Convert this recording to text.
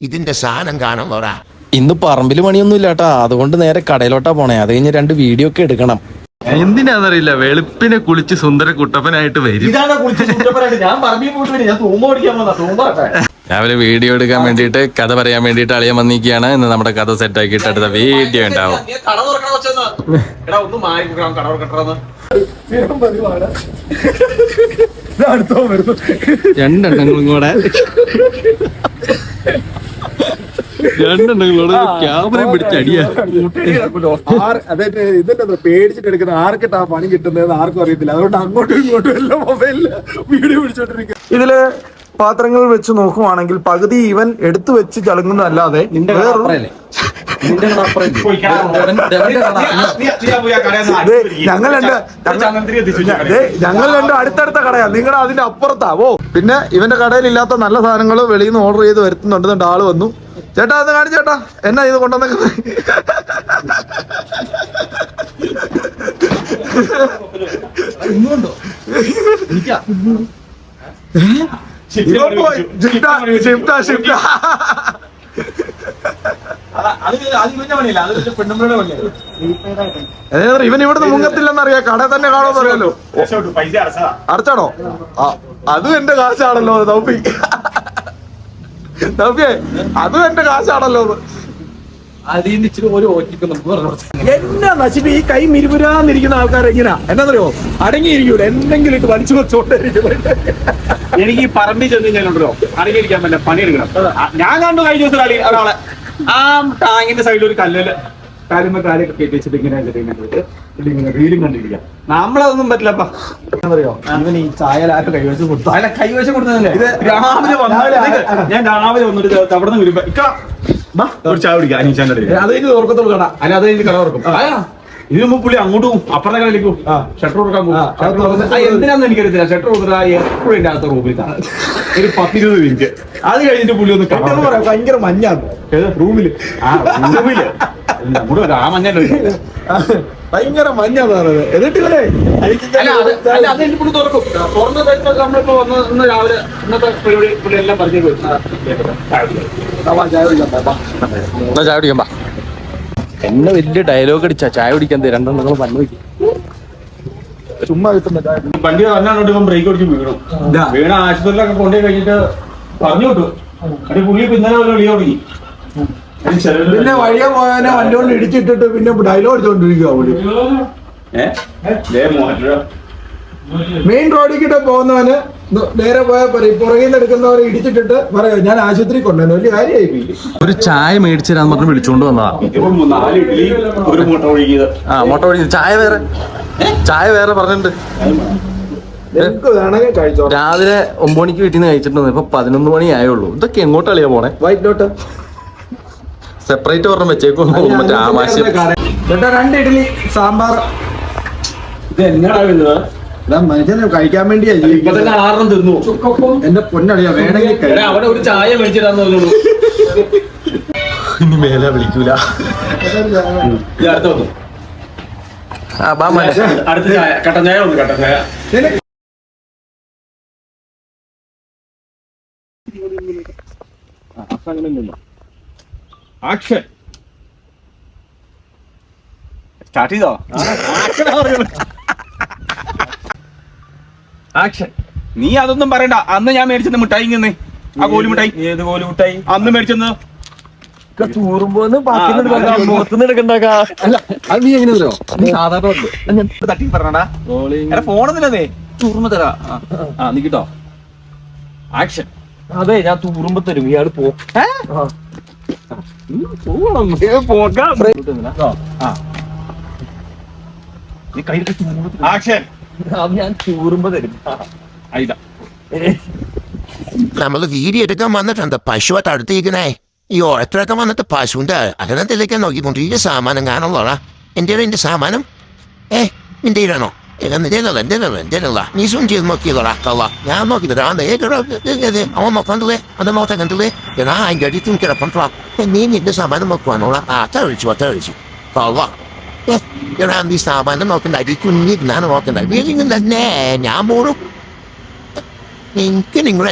ഇതിന്റെ സാധനം കാണുമ്പോടാ. ഇന്ന് പറമ്പില് പണിയൊന്നും ഇല്ലാട്ടാ, അതുകൊണ്ട് നേരെ കടയിലോട്ടാ പോണേ. അത് കഴിഞ്ഞ് 2 വീഡിയോ ഒക്കെ എടുക്കണം. എന്തിനാന്നറിയില്ല, വെളുപ്പിനെ കുളിച്ച് സുന്ദര കുട്ടപ്പനായിട്ട് വരും. രാവിലെ വീഡിയോ എടുക്കാൻ വേണ്ടിട്ട്, കഥ പറയാൻ വേണ്ടിട്ട് അളിയാൻ വന്നിരിക്കുകയാണ്. ഇന്ന് നമ്മുടെ കഥ സെറ്റ് ആക്കിയിട്ട് അടുത്ത വീഡിയോ ഉണ്ടാവും. രണ്ടെണ്ണങ്ങളും കൂടെ ക്യാമറ പിടിച്ചടിയാ. അതായത് ഇതെന്താ പേടിച്ചിട്ട് എടുക്കുന്ന, ആർക്കിട്ട് ആ പണി കിട്ടുന്നത് ആർക്കും അറിയത്തില്ല. അതുകൊണ്ട് അങ്ങോട്ടും ഇങ്ങോട്ടും എല്ലാം മൊബൈലില് വീഡിയോ പിടിച്ചോണ്ടിരിക്കും. ഇതില് പാത്രങ്ങൾ വെച്ച് നോക്കുവാണെങ്കിൽ പകുതി ഇവൻ എടുത്തു വെച്ച് ചളുങ്ങുന്നതല്ലാതെ ഞങ്ങൾ രണ്ടും അടുത്തടുത്ത കടയാ, നിങ്ങളുടെ അതിന്റെ അപ്പുറത്താ. ഓ, പിന്നെ ഇവന്റെ കടയിൽ ഇല്ലാത്ത നല്ല സാധനങ്ങൾ വെളിയിൽ നിന്ന് ഓർഡർ ചെയ്ത് വരുത്തുന്നുണ്ട്. ആള് വന്നു. ചേട്ടാ ഒന്ന് കാണിച്ചേട്ടാ, എന്നാ ഇത് കൊണ്ടുവന്നേക്കുന്നത്? ഇവൻ ഇവിടുന്ന് മുങ്ങത്തില്ലെന്നറിയാ, കട തന്നെ കാണുമെന്ന് അറിയാലോ. അടച്ചാണോ? അതും എന്റെ കാശാണല്ലോ നൗഫി. നൗഫിയെ, അതും എന്റെ കാശാണല്ലോ. എന്നാ നശിപ്പ് ഈ കൈ മിരുപുരാന്നിരിക്കുന്ന ആൾക്കാരെ എങ്ങനെയാ എന്നാന്നറിയോ, അടങ്ങിയിരിക്കൂല, എന്തെങ്കിലും ഇട്ട് വലിച്ചു വെച്ചോട്ടെ. എനിക്ക് ഈ പറമ്പിൽ ചെന്ന് കഴിഞ്ഞാലുണ്ടല്ലോ അടങ്ങിയിരിക്കാൻ പറ്റില്ല, പണിയെടുക്കണം. ഞാൻ കണ്ടു കഴിഞ്ഞ ദിവസം ഒരാളെ ആ ടാങ്ങിന്റെ സൈഡിൽ ഒരു കാലുമ്പോ കാലൊക്കെ കയറ്റി വെച്ചിട്ട് ഇങ്ങനെ റീലും കണ്ടിരിക്കാം. നമ്മളതൊന്നും പറ്റില്ലപ്പാ. എന്നറിയോ, ഇവൻ ഈ ചായലാരും കൈവശം കൊടുത്തു. അല്ല, കൈവശം കൊടുത്തതല്ലേ. രാവിലെ ഞാൻ രാവിലെ വന്നിട്ട് അവിടെ നിന്ന് വരുമ്പോ ഒരു ചായ കുടിക്കാം അനീഷാന്റെ. അത് കഴിഞ്ഞ് ഓർക്കത്തോളൂ കട. അല്ല, അത് കഴിഞ്ഞ് കട തുറക്കും. ഇതിന് മുമ്പ് പുള്ളി അങ്ങോട്ട് പോകും, അപ്പുറത്തെ കടയിലേക്ക് പോകും, ഷട്ടർ കൊടുക്കാൻ പോകും. എന്തിനാന്ന് എനിക്കറിയത്തില്ല. ഷട്ടർ കൊടുത്തിട്ട് എപ്പോഴും എന്റെ അകത്ത് റൂമിൽ ഒരു 10-20 മിനിറ്റ്. അത് കഴിഞ്ഞിട്ട് പുള്ളി ഒന്ന് പറയാം, ഭയങ്കര മഞ്ഞാണ് റൂമില്. റൂമില് ആ മഞ്ഞല്ലോ, ഭയങ്കര മഞ്ഞാണ്. എന്നിട്ട് ഇവരെ പുള്ളി തുറക്കും. തുറന്ന് നമ്മളിപ്പോ വന്ന് രാവിലെ ഇന്നത്തെ പരിപാടി പുള്ളി എല്ലാം പറഞ്ഞു ചായ കുടിക്കാം. എന്നെ വലിയ ഡയലോഗ് അടിച്ചാ ചായ കുടിക്കാൻ 2 എണ്ണങ്ങൾ വന്നു വയ്ക്കും. ചുമ്മാ കിട്ടുന്ന വണ്ടി വന്നാണ്ട് ഇപ്പം ബ്രേക്ക് അടിച്ച് വീണ ആശുപത്രിയിലൊക്കെ കൊണ്ടുപോയി കഴിഞ്ഞിട്ട് പറഞ്ഞു വിട്ടു. അത് പുള്ളി ഇന്നലെ വിളി തുടങ്ങി. പിന്നെ വഴിയെ പോയാനെ വണ്ടി കൊണ്ട് ഇടിച്ചിട്ടിട്ട് പിന്നെ ഡയലോഗ് അടിച്ചോണ്ടിരിക്കുക. മെയിൻ റോഡിക്കിട്ട് പോകുന്നവന് നേരെ പോയാൽ പുറകിൽ നിന്ന് എടുക്കുന്നവരെ ഇടിച്ചിട്ടിട്ട് പറയാം ഞാൻ ആശുപത്രി കൊണ്ടുവന്നു. വലിയ കാര്യമായി. ഒരു ചായ മേടിച്ചു തരാൻ പറഞ്ഞ് വിളിച്ചോണ്ട് വന്നതാ. 4 ഇഡ്ഡലി, ഒരു മുട്ട ഒഴുകിയത്. മുട്ട ഒഴുകിയത്. ചായ വേറെ പറഞ്ഞിട്ടുണ്ട്. രാവിലെ 9 മണിക്ക് വീട്ടിൽ നിന്ന് കഴിച്ചിട്ടുണ്ട്. ഇപ്പൊ 11 മണി ആയുള്ളൂ. ഇതൊക്കെ എങ്ങോട്ട് കളിയാ പോണേ? വൈറ്റിലോട്ട് സെപ്പറേറ്റ് പറഞ്ഞ വെച്ചേക്കും. ആമാശം 2 ഇഡ്ഡലി സാമ്പാർ. ഇത് എന്നാടാ വരുന്നത്? മനുഷ്യനെ കഴിക്കാൻ വേണ്ടിയാ. 6 തിന്നു. എന്റെ പൊന്നടിയാ, വേണമെങ്കിൽ അവിടെ ഒരു ചായ മേടിച്ചിടാന്ന് പറഞ്ഞോളൂ. ഇനി മേലെ വിളിക്കൂല. അടുത്ത വന്നു. അടുത്ത ചായ, കട്ടൻ ചായ ഒന്ന്. കട്ടൻ ചായ ആക്ഷൻ സ്റ്റാർട്ട് ചെയ്തോ? ആക്ഷൻ. നീ അതൊന്നും പറയണ്ട. അന്ന് ഞാൻ മേടിച്ചത് മിഠായി ഇങ്ങനെ, ആ കോലുമിഠായി. ഏത് കോലുമിഠായി? അന്ന് മേടിച്ചെന്ന് തൂറുമ്പോന്ന് അല്ല അത് നീ എങ്ങനെ സാധാരണ തട്ടി പറഞ്ഞടാ. ഫോണെന്നില്ലേ തൂർന്ന് തരാ. നീ കിട്ടോ. ആക്ഷൻ. അതെ, ഞാൻ തൂറുമ്പോ തരും. ഇയാള് ആക്ഷൻ. ഞാൻ തൂറുമ്പോ തരും. നമ്മള് വീഡിയോ എടുക്കാൻ വന്നിട്ടുണ്ട്. പശുവായിട്ട് അടുത്തിരിക്കണേ. ഈ ഓരത്തിലൊക്കെ വന്നിട്ട് പശുവിന്റെ അകലത്തിലേക്ക് നോക്കിക്കൊണ്ടിരിക്കുന്ന സാമാനം കാണുള്ളൂടാ. എന്റെ സാമാനം നിന്റെ ഇടാണോ? എന്റെല്ല നീ സും ചെയ്ത് നോക്കിയതോടാ കള്ള. ഞാൻ നോക്കിയത് അവൻ നോക്കണ്ടല്ലേ, അത് നോക്കാൻ കണ്ടില്ലേ? അതിന്റെ അടിത്തും കിടപ്പണ്ടാ. നീ നിന്റെ സാമാനം നോക്കുവാനോളാ. തഴിച്ചു കള്ള. നീ സാമാനം നോക്കണ്ട, അടി കുഞ്ഞി ഞാൻ നോക്കണ്ട. വീട്ടിൽ തന്നെ ഞാൻ പോടും. എനിക്ക് നിങ്ങൾ